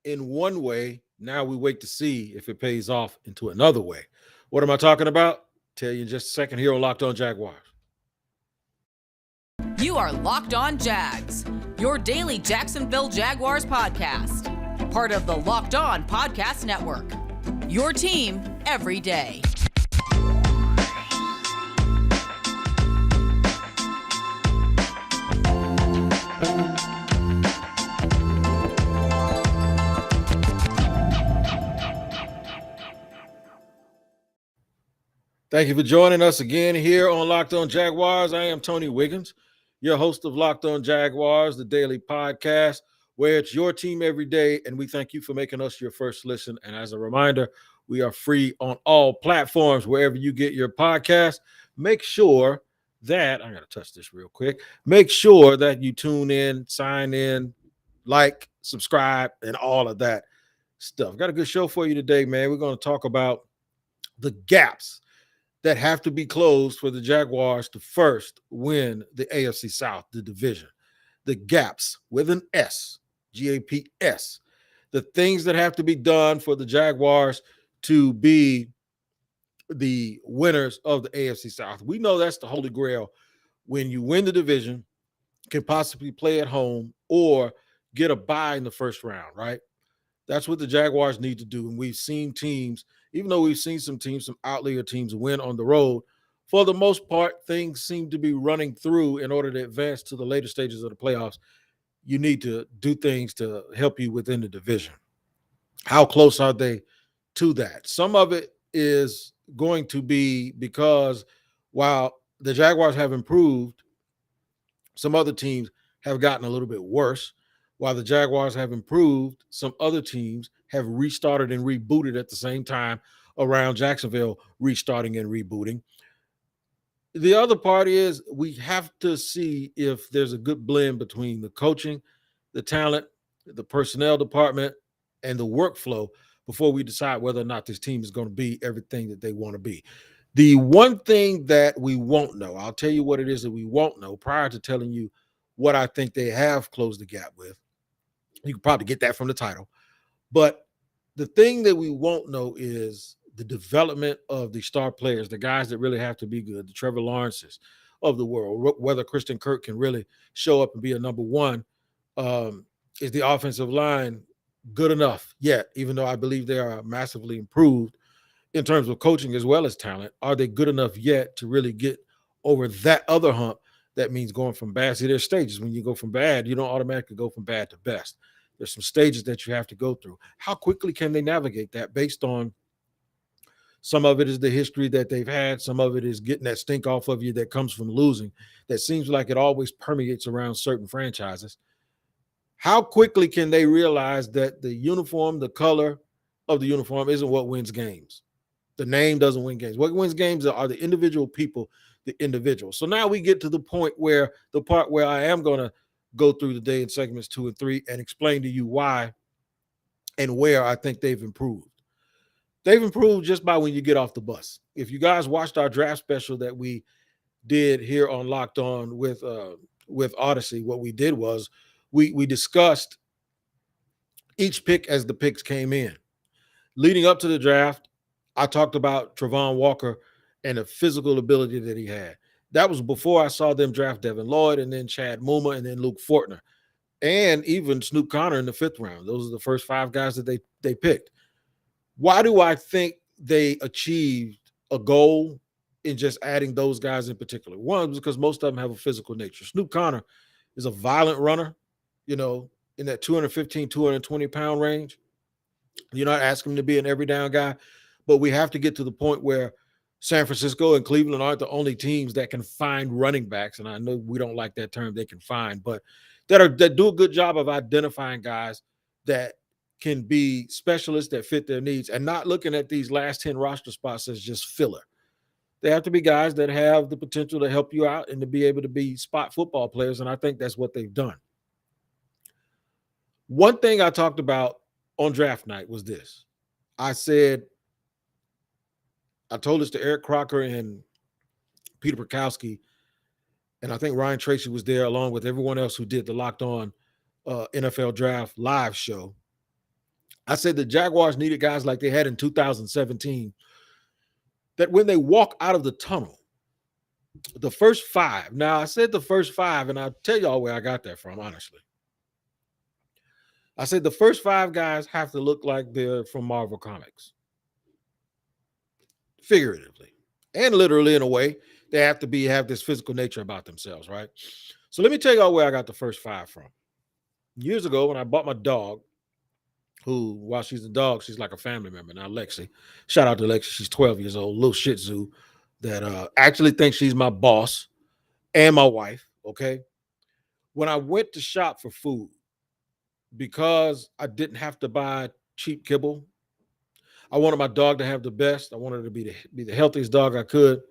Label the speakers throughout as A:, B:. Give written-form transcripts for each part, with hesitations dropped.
A: in one way. Now we wait to see if it pays off into another way. What am I talking about? Tell you in just a second here on Locked On Jaguars.
B: You are Locked On Jags, your daily Jacksonville Jaguars podcast. Part of the Locked On Podcast Network. Your team every day.
A: Thank you for joining us again here on Locked On Jaguars. I am Tony Wiggins, your host of Locked On Jaguars, the daily podcast, where it's your team every day, and we thank you for making us your first listen. And as a reminder, we are free on all platforms, wherever you get your podcast. Make sure that, I got to touch this real quick, make sure that you tune in, sign in, like, subscribe, and all of that stuff. Got a good show for you today, man. We're going to talk about the gaps that have to be closed for the Jaguars to first win the AFC South, the division. The gaps with an S, G-A-P-S. The things that have to be done for the Jaguars to be the winners of the AFC South. We know that's the holy grail. When you win the division, can possibly play at home or get a bye in the first round, right? That's what the Jaguars need to do. And we've seen teams, even though we've seen some teams, some outlier teams win on the road, for the most part, things seem to be running through in order to advance to the later stages of the playoffs. You need to do things to help you within the division. How close are they to that? Some of it is going to be because while the Jaguars have improved, some other teams have gotten a little bit worse. While the Jaguars have improved, some other teams have restarted and rebooted at the same time around Jacksonville restarting and rebooting. The other part is we have to see if there's a good blend between the coaching, the talent, the personnel department, and the workflow before we decide whether or not this team is going to be everything that they want to be. The one thing that we won't know, I'll tell you what it is that we won't know prior to telling you what I think they have closed the gap with. You can probably get that from the title. But the thing that we won't know is the development of the star players, the guys that really have to be good, the Trevor Lawrences of the world, whether Christian Kirk can really show up and be a number one. Is the offensive line good enough yet, even though I believe they are massively improved in terms of coaching as well as talent? Are they good enough yet to really get over that other hump? That means going from bad. See, there's stages. When you go from bad, you don't automatically go from bad to best. There's some stages that you have to go through. How quickly can they navigate that based on some of it is the history that they've had. Some of it is getting that stink off of you that comes from losing. That seems like it always permeates around certain franchises. How quickly can they realize that the uniform, the color of the uniform isn't what wins games? The name doesn't win games. What wins games are the individual people, the individuals. So now we get to the point where the part where I am going to go through the day in segments 2 and 3 and explain to you why and where I think they've improved. They've improved just by when you get off the bus. If you guys watched our draft special that we did here on Locked On with Odyssey, what we did was we discussed each pick as the picks came in. Leading up to the draft, I talked about Travon Walker and the physical ability that he had. That was before I saw them draft Devin Lloyd and then Chad Muma and then Luke Fortner and even Snoop Connor in the 5th round. Those are the first 5 guys that they picked. Why do I think they achieved a goal in just adding those guys in particular? One, because most of them have a physical nature. Snoop Connor is a violent runner, in that 215, 220-pound range. You're not asking him to be an every down guy, but we have to get to the point where San Francisco and Cleveland aren't the only teams that can find running backs. And I know we don't like that term, they can find, but that do a good job of identifying guys that can be specialists that fit their needs and not looking at these last 10 roster spots as just filler. They have to be guys that have the potential to help you out and to be able to be spot football players. And I think that's what they've done. One thing I talked about on draft night was this. I told this to Eric Crocker and Peter Bukowski, and I think Ryan Tracy was there along with everyone else who did the Locked On NFL Draft live show. I said the Jaguars needed guys like they had in 2017, that when they walk out of the tunnel, the first five. Now, I said the first five, and I'll tell y'all where I got that from, honestly. I said the first five guys have to look like they're from Marvel Comics, figuratively and literally in a way. They have to have this physical nature about themselves, right? So let me tell y'all where I got the first five from. Years ago, when I bought my dog, who, while she's a dog, she's like a family member. Now, Lexi, shout out to Lexi. She's 12 years old, little Shih Tzu that actually thinks she's my boss and my wife, okay? When I went to shop for food, because I didn't have to buy cheap kibble, I wanted my dog to have the best. I wanted her to be the healthiest dog I could.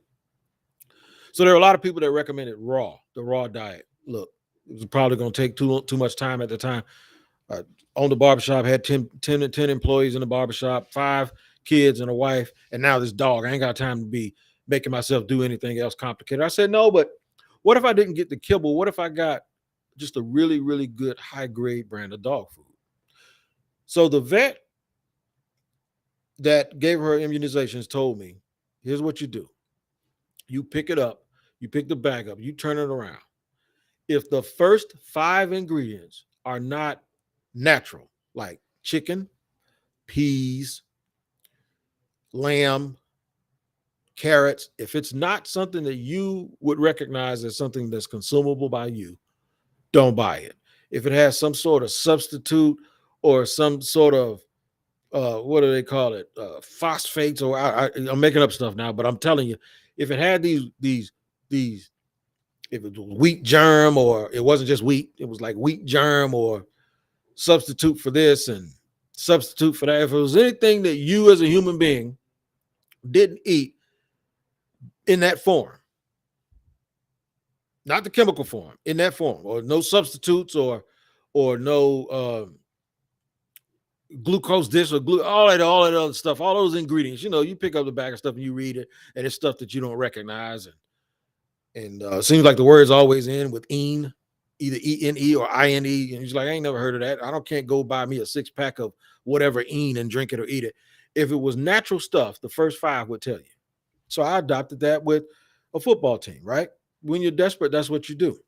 A: So there are a lot of people that recommended the raw diet. Look, it was probably going to take too much time at the time. Owned the barbershop, had 10 employees in the barbershop, 5 kids and a wife, and now this dog. I ain't got time to be making myself do anything else complicated. I said, no, but what if I didn't get the kibble? What if I got just a really, really good high-grade brand of dog food? So the vet that gave her immunizations told me, here's what you do. You pick it up, you pick the bag up, you turn it around. If the first 5 ingredients are not natural, like chicken, peas, lamb, carrots, if it's not something that you would recognize as something that's consumable by you, don't buy it. If it has some sort of substitute or some sort of what do they call it? Phosphates, or I'm making up stuff now, but I'm telling you, if it had these, if it was wheat germ, or it wasn't just wheat, it was like wheat germ or substitute for this and substitute for that. If it was anything that you as a human being didn't eat in that form, not the chemical form, in that form, or no substitutes, or no glucose this or all that other stuff, all those ingredients, you pick up the bag of stuff and you read it, and it's stuff that you don't recognize, and it seems like the words always end with "ene," either E-N-E or I-N-E, and he's like, I ain't never heard of that. Can't go buy me a 6-pack of whatever "ene" and drink it or eat it. If it was natural stuff, the first 5 would tell you. So I adopted that with a football team, right? When you're desperate, that's what you do.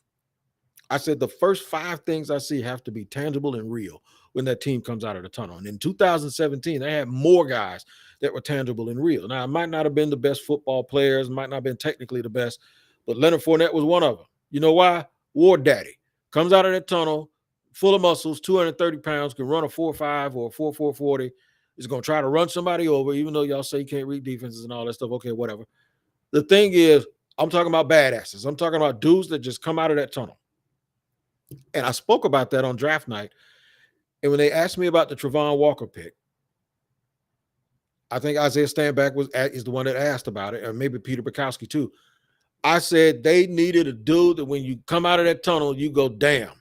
A: I said the first 5 things I see have to be tangible and real when that team comes out of the tunnel. And in 2017, they had more guys that were tangible and real. Now, it might not have been the best football players, might not have been technically the best, but Leonard Fournette was one of them. You know why? War Daddy. Comes out of that tunnel, full of muscles, 230 pounds, can run a 4.5 or a 4.4 40. Is going to try to run somebody over, even though y'all say you can't read defenses and all that stuff. Okay, whatever. The thing is, I'm talking about badasses. I'm talking about dudes that just come out of that tunnel. And I spoke about that on draft night. And when they asked me about the Travon Walker pick, I think Isaiah Stanback is the one that asked about it, or maybe Peter Bukowski too. I said they needed a dude that when you come out of that tunnel, you go, damn.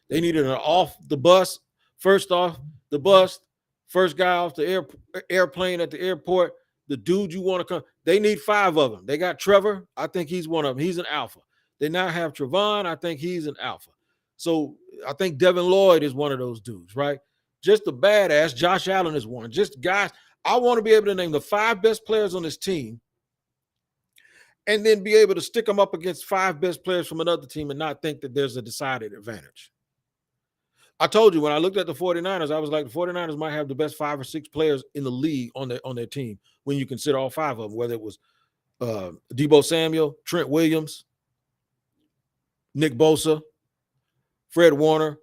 A: They needed an off the bus, first off the bus, first guy off the airplane at the airport, the dude you want to come. They need 5 of them. They got Trevor. I think he's one of them. He's an alpha. They now have Travon. I think he's an alpha. So I think Devin Lloyd is one of those dudes, right? Just a badass. Josh Allen is one. Just guys. I want to be able to name the 5 best players on this team and then be able to stick them up against 5 best players from another team and not think that there's a decided advantage. I told you when I looked at the 49ers, I was like, the 49ers might have the best 5 or 6 players in the league on their team when you consider all 5 of them, whether it was Deebo Samuel, Trent Williams, Nick Bosa, Fred Warner,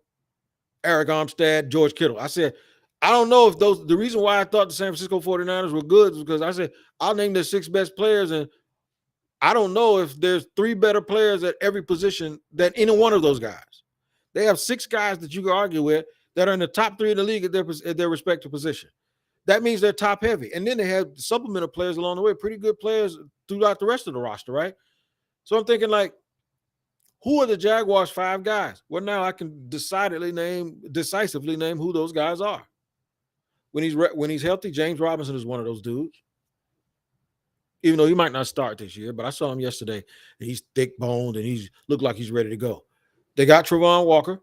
A: Eric Armstead, George Kittle. I said, I don't know if the reason why I thought the San Francisco 49ers were good is because I said, I'll name the 6 best players, and I don't know if there's 3 better players at every position than any one of those guys. They have 6 guys that you can argue with that are in the top 3 in the league at their respective position. That means they're top heavy. And then they have supplemental players along the way, pretty good players throughout the rest of the roster, right? So I'm thinking, like, who are the Jaguars' 5 guys? Well, now I can decisively name who those guys are. When he's healthy, James Robinson is one of those dudes. Even though he might not start this year, but I saw him yesterday, and he's thick-boned, and he's looked like he's ready to go. They got Travon Walker.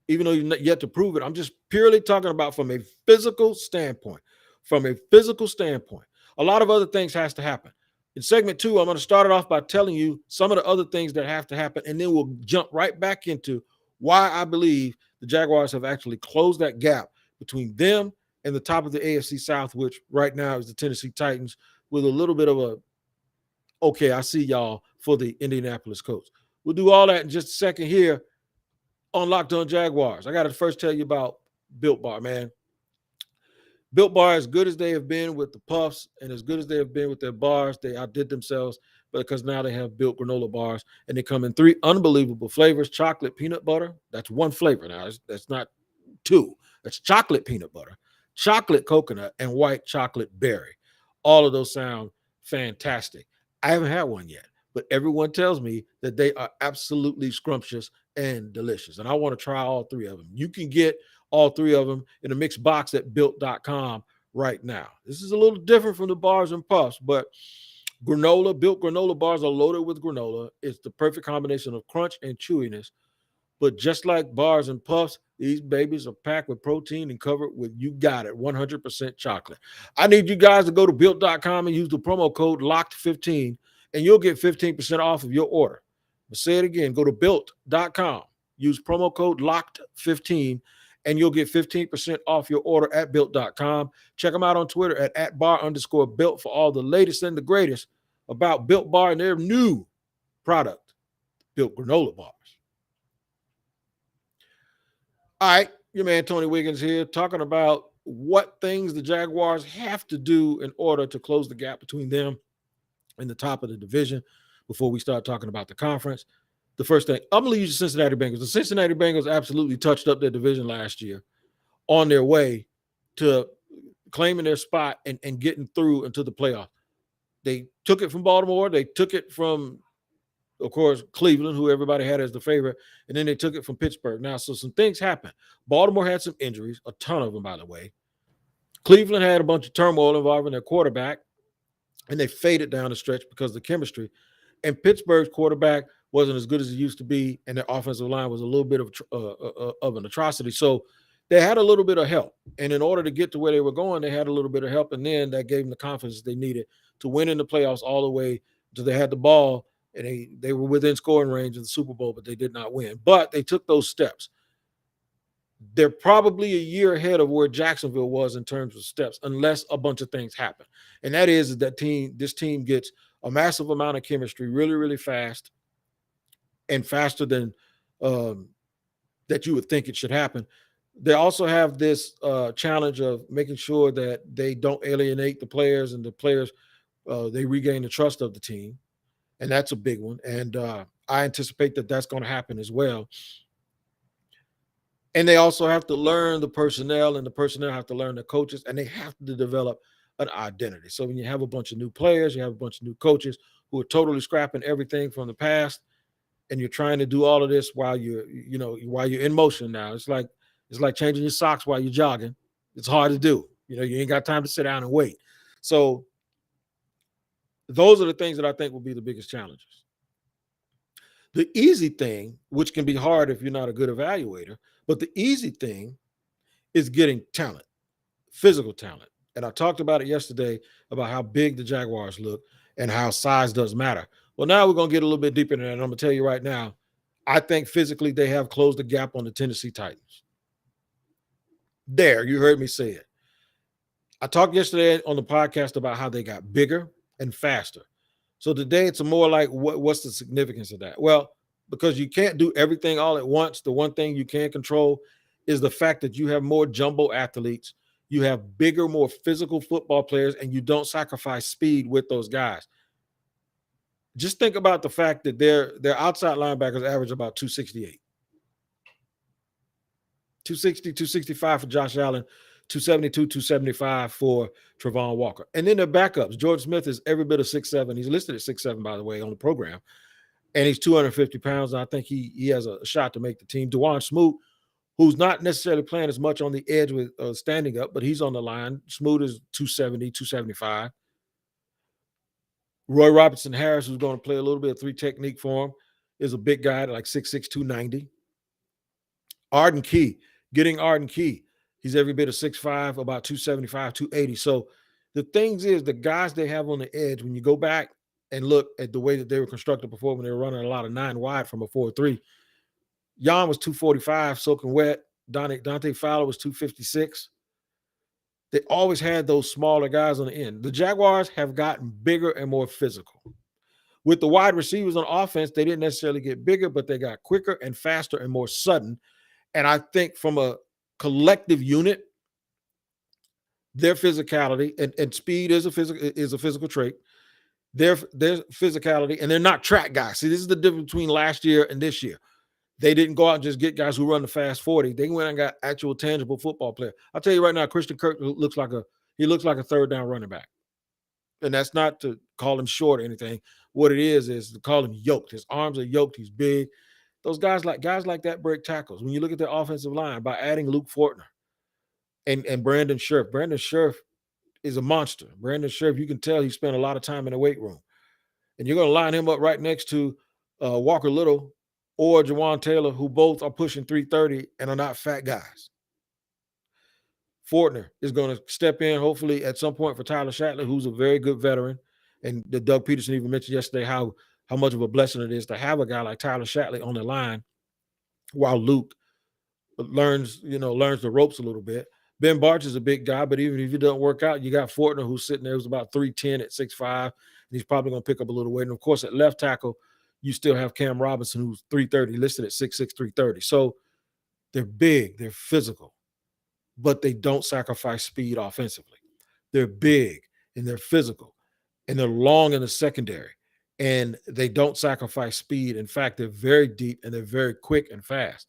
A: even though you're not yet to prove it. I'm just purely talking about from a physical standpoint. From a physical standpoint, a lot of other things has to happen. In segment 2, I'm going to start it off by telling you some of the other things that have to happen, and then we'll jump right back into why I believe the Jaguars have actually closed that gap between them and the top of the AFC South, which right now is the Tennessee Titans, with a little bit of a, okay, I see y'all for the Indianapolis Colts. We'll do all that in just a second here on Locked On Jaguars. I got to first tell you about Built Bar, man. Built Bar, as good as they have been with the puffs and as good as they have been with their bars, they outdid themselves because now they have Built granola bars, and they come in 3 unbelievable flavors: chocolate peanut butter. That's one flavor now. That's not 2. That's chocolate peanut butter, chocolate coconut, and white chocolate berry. All of those sound fantastic. I haven't had one yet, but everyone tells me that they are absolutely scrumptious and delicious, and I want to try all 3 of them. You can get all 3 of them in a mixed box at built.com right now. This is a little different from the bars and puffs, but Built granola bars are loaded with granola. It's the perfect combination of crunch and chewiness. But just like bars and puffs, these babies are packed with protein and covered with, you got it, 100% chocolate. I need you guys to go to built.com and use the promo code LOCKED15, and you'll get 15% off of your order. I'll say it again. Go to built.com, use promo code LOCKED15, and you'll get 15% off your order at built.com. Check them out on Twitter at @bar_built for all the latest and the greatest about Built Bar and their new product, Built granola bars. All right, your man Tony Wiggins here, talking about what things the Jaguars have to do in order to close the gap between them and the top of the division before we start talking about the conference. The first thing, I'm going to use the Cincinnati Bengals. The Cincinnati Bengals absolutely touched up their division last year on their way to claiming their spot and getting through into the playoffs. They took it from Baltimore. They took it from, of course, Cleveland, who everybody had as the favorite, and then they took it from Pittsburgh. Now, so some things happened. Baltimore had some injuries, a ton of them, by the way. Cleveland had a bunch of turmoil involving their quarterback, and they faded down the stretch because of the chemistry. And Pittsburgh's quarterback wasn't as good as it used to be, and their offensive line was a little bit of an atrocity. So they had a little bit of help. And in order to get to where they were going, they had a little bit of help, and then that gave them the confidence they needed to win in the playoffs all the way until they had the ball, and they were within scoring range of the Super Bowl, but they did not win. But they took those steps. They're probably a year ahead of where Jacksonville was in terms of steps, unless a bunch of things happen. And that is that this team gets a massive amount of chemistry really, really fast, and faster than that you would think it should happen. They also have this challenge of making sure that they don't alienate the players, and the players, they regain the trust of the team. And that's a big one. And I anticipate that that's going to happen as well. And they also have to learn the personnel, and the personnel have to learn the coaches, and they have to develop an identity. So when you have a bunch of new players, you have a bunch of new coaches who are totally scrapping everything from the past, and you're trying to do all of this while you're in motion now. It's like changing your socks while you're jogging. It's hard to do. You ain't got time to sit down and wait. So those are the things that I think will be the biggest challenges. The easy thing, which can be hard if you're not a good evaluator, but the easy thing is getting talent, physical talent. And I talked about it yesterday about how big the Jaguars look and how size does matter. Well, now we're going to get a little bit deeper in that, and I'm going to tell you right now, I think physically they have closed the gap on the Tennessee Titans. There, you heard me say it. I talked yesterday on the podcast about how they got bigger and faster. So today it's more like, what's the significance of that? Well, because you can't do everything all at once. The one thing you can control is the fact that you have more jumbo athletes. You have bigger, more physical football players, and you don't sacrifice speed with those guys. Just think about the fact that their outside linebackers average about 268. 260, 265 for Josh Allen, 272, 275 for Travon Walker. And then their backups. George Smith is every bit of 6'7". He's listed at 6'7", by the way, on the program. And he's 250 pounds. And I think he has a shot to make the team. Dewan Smoot, who's not necessarily playing as much on the edge with standing up, but he's on the line. Smoot is 270, 275. Roy Robertson Harris, who's going to play a little bit of 3 technique for him, is a big guy, like 6'6", 290. Arden Key, getting Arden Key. He's every bit of 6'5", about 275, 280. So the things is the guys they have on the edge, when you go back and look at the way that they were constructed before when they were running a lot of 9 wide from a 4-3, Jan was 245, soaking wet. Dante Fowler was 256. They always had those smaller guys on the end. The Jaguars have gotten bigger and more physical. With the wide receivers on offense, they didn't necessarily get bigger, but they got quicker and faster and more sudden. And I think from a collective unit, their physicality and speed is a physical trait. Their physicality, and they're not track guys. See, this is the difference between last year and this year. They didn't go out and just get guys who run the fast 40. They went and got actual tangible football player. I'll tell you right now, Christian Kirk looks like a third down running back. And that's not to call him short or anything. What it is to call him yoked. His arms are yoked. He's big. Those guys like that break tackles. When you look at their offensive line, by adding Luke Fortner and Brandon Scherf. Brandon Scherf is a monster. Brandon Scherf, you can tell he spent a lot of time in the weight room. And you're going to line him up right next to Walker Little or Jawan Taylor, who both are pushing 330 and are not fat guys. Fortner is going to step in, hopefully, at some point for Tyler Shatley, who's a very good veteran. And Doug Peterson even mentioned yesterday how much of a blessing it is to have a guy like Tyler Shatley on the line while Luke learns the ropes a little bit. Ben Barch is a big guy, but even if he doesn't work out, you got Fortner who's sitting there, who's about 310 at 6'5", and he's probably going to pick up a little weight. And, of course, at left tackle, you still have Cam Robinson, who's 330, listed at 6'6", 330. So they're big, they're physical, but they don't sacrifice speed offensively. They're big, and they're physical, and they're long in the secondary, and they don't sacrifice speed. In fact, they're very deep, and they're very quick and fast.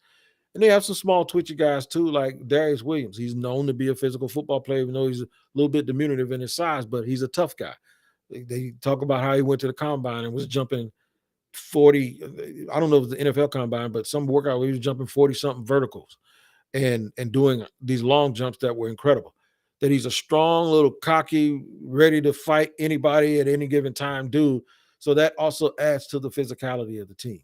A: And they have some small twitchy guys too, like Darius Williams. He's known to be a physical football player, even though he's a little bit diminutive in his size, but he's a tough guy. They talk about how he went to the combine and was jumping 40. I don't know if it was the NFL combine, but some workout where he was jumping 40-something verticals and doing these long jumps that were incredible. That he's a strong, little cocky, ready to fight anybody at any given time dude. So that also adds to the physicality of the team.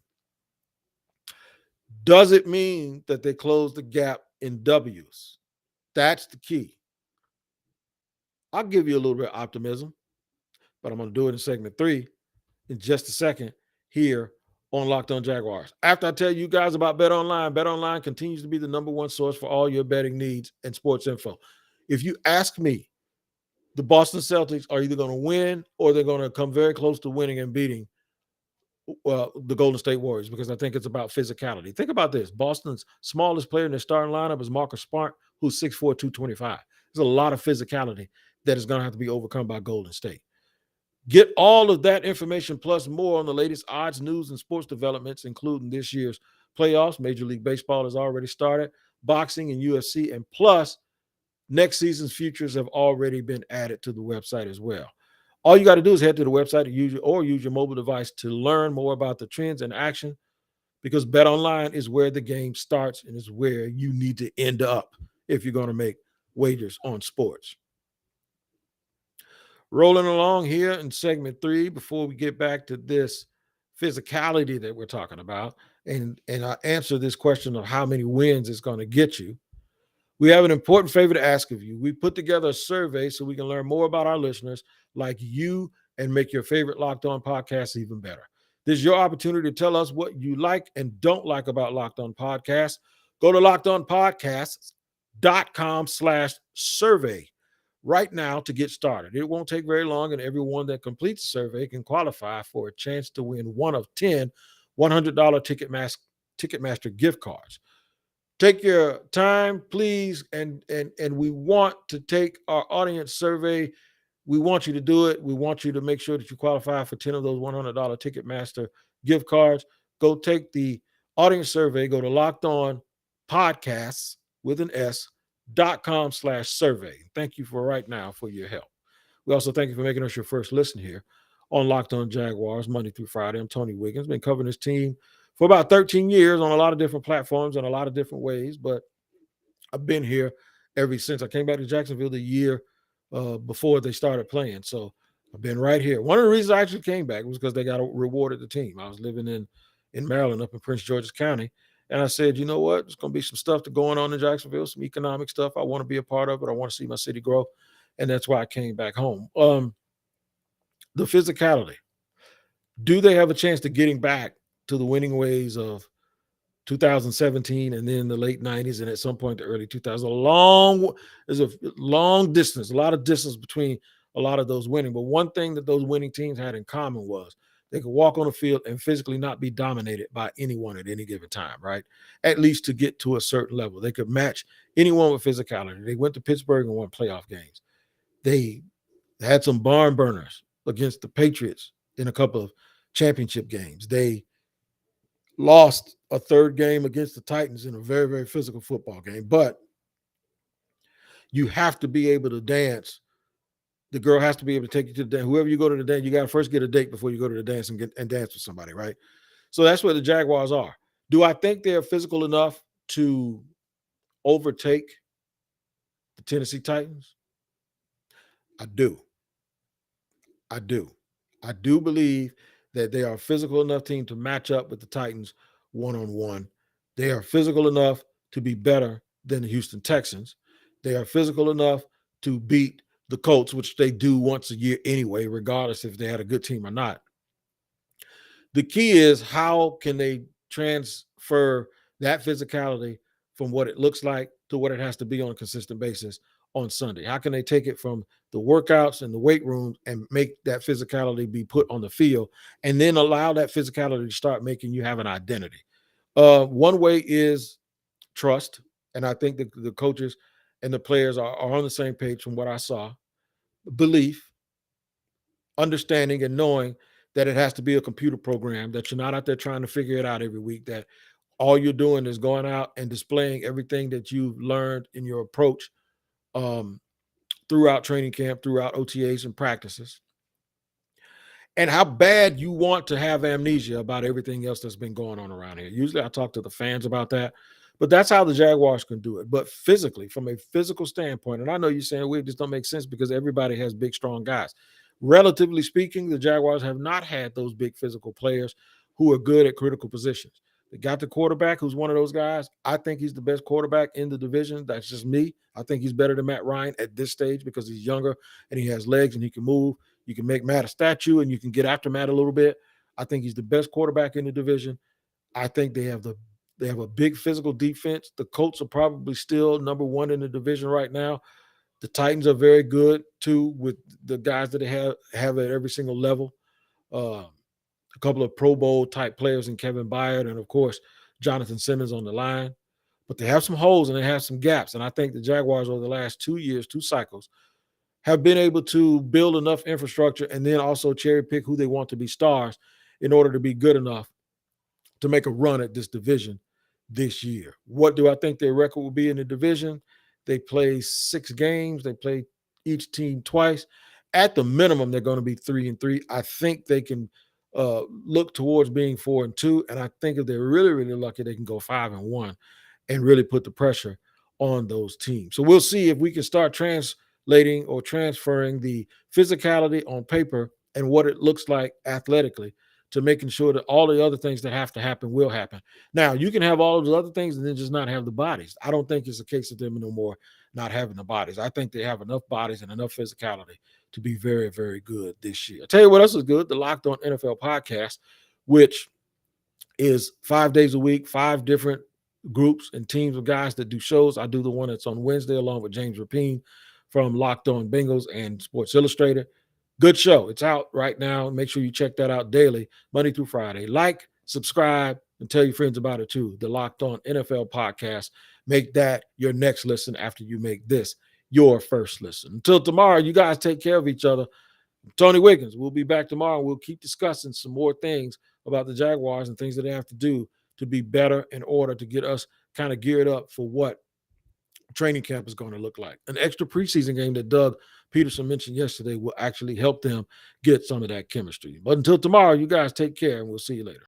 A: Does it mean that they close the gap in W's? That's the key. I'll give you a little bit of optimism, but I'm going to do it in segment 3 in just a second here on Locked On Jaguars. After I tell you guys about BetOnline, BetOnline continues to be the number one source for all your betting needs and sports info. If you ask me, the Boston Celtics are either going to win or they're going to come very close to winning and beating the Golden State Warriors, because I think it's about physicality. Think about this. Boston's smallest player in their starting lineup is Marcus Smart, who's 6'4", 225. There's a lot of physicality that is going to have to be overcome by Golden State. Get all of that information plus more on the latest odds, news, and sports developments, including this year's playoffs. Major League Baseball has already started, boxing and UFC, and plus next season's futures have already been added to the website as well. All you got to do is head to the website and use your mobile device to learn more about the trends in action, because BetOnline is where the game starts and is where you need to end up if you're going to make wagers on sports. Rolling along here in segment 3 before we get back to this physicality that we're talking about and I answer this question of how many wins it's going to get you. We have an important favor to ask of you. We put together a survey so we can learn more about our listeners like you and make your favorite Locked On podcast even better. This is your opportunity to tell us what you like and don't like about Locked On Podcasts. Go to lockedonpodcasts.com/survey right now to get started. It won't take very long, and everyone that completes the survey can qualify for a chance to win one of 10 $100 Ticketmaster gift cards. Take your time, please, and we want to take our audience survey. We want you to do it. We want you to make sure that you qualify for 10 of those $100 Ticketmaster gift cards. Go take the audience survey. Go to Locked On Podcasts with an S.com/survey. Thank you for right now for your help. We also thank you for making us your first listen here on Locked On Jaguars, Monday through Friday. I'm Tony Wiggins. Been covering this team for about 13 years on a lot of different platforms and a lot of different ways, but I've been here ever since. I came back to Jacksonville the year before they started playing, so I've been right here. One of the reasons I actually came back was because they got rewarded the team. I was living in Maryland, up in Prince George's County, And I said, you know what? There's going to be some stuff going on in Jacksonville, some economic stuff. I want to be a part of it. I want to see my city grow. And that's why I came back home. The physicality. Do they have a chance to getting back to the winning ways of 2017 and then the late 90s and at some point the early 2000s? There's a long distance, a lot of distance between a lot of those winning. But one thing that those winning teams had in common was they could walk on the field and physically not be dominated by anyone at any given time, right? At least to get to a certain level. They could match anyone with physicality. They went to Pittsburgh and won playoff games. They had some barn burners against the Patriots in a couple of championship games. They lost a third game against the Titans in a very, very physical football game. But you have to be able to dance. The girl has to be able to take you to the dance. Whoever you go to the dance, you got to first get a date before you go to the dance and dance with somebody, right? So that's where the Jaguars are. Do I think they're physical enough to overtake the Tennessee Titans? I do. I do believe that they are a physical enough team to match up with the Titans one-on-one. They are physical enough to be better than the Houston Texans. They are physical enough to beat the Colts, which they do once a year anyway, regardless if they had a good team or not. The key is how can they transfer that physicality from what it looks like to what it has to be on a consistent basis on Sunday? How can they take it from the workouts and the weight room and make that physicality be put on the field and then allow that physicality to start making you have an identity? One way is trust. And I think the coaches and the players are on the same page from what I saw. Belief, understanding, and knowing that it has to be a computer program, that you're not out there trying to figure it out every week, that all you're doing is going out and displaying everything that you've learned in your approach throughout training camp, throughout OTAs and practices, and how bad you want to have amnesia about everything else that's been going on around here. Usually I talk to the fans about that, but that's how the Jaguars can do it. But physically, from a physical standpoint, and I know you're saying, "Wait, this don't make sense," because everybody has big, strong guys. Relatively speaking, the Jaguars have not had those big physical players who are good at critical positions. They got the quarterback who's one of those guys. I think he's the best quarterback in the division. That's just me. I think he's better than Matt Ryan at this stage because he's younger and he has legs and he can move. You can make Matt a statue and you can get after Matt a little bit. I think he's the best quarterback in the division. I think they have a big physical defense. The Colts are probably still number one in the division right now. The Titans are very good too with the guys that they have at every single level. A couple of Pro Bowl type players in Kevin Byard and, of course, Jonathan Simmons on the line. But they have some holes and they have some gaps. And I think the Jaguars over the last 2 years, 2 cycles, have been able to build enough infrastructure and then also cherry pick who they want to be stars in order to be good enough to make a run at this division this year. What do I think their record will be in the division? They play 6 games. They play each team twice. At the minimum, they're going to be 3-3. I think they can look towards being 4-2. And I think if they're really, really lucky, they can go 5-1 and really put the pressure on those teams. So we'll see if we can start translating or transferring the physicality on paper and what it looks like athletically to making sure that all the other things that have to happen will happen. Now, you can have all of those other things and then just not have the bodies. I don't think it's a case of them no more not having the bodies. I think they have enough bodies and enough physicality to be very, very good this year. I'll tell you what else is good, the Locked On NFL podcast, which is 5 days a week, 5 different groups and teams of guys that do shows. I do the one that's on Wednesday along with James Rapine from Locked On Bengals and Sports Illustrated. Good show. It's out right now. Make sure you check that out daily, Monday through Friday. Like, subscribe, and tell your friends about it too. The Locked On NFL podcast. Make that your next listen after you make this your first listen. Until tomorrow, you guys take care of each other. Tony Wiggins. We'll be back tomorrow. We'll keep discussing some more things about the Jaguars and things that they have to do to be better in order to get us kind of geared up for what training camp is going to look like. An extra preseason game that Doug Peterson mentioned yesterday will actually help them get some of that chemistry. But until tomorrow, you guys take care, and we'll see you later.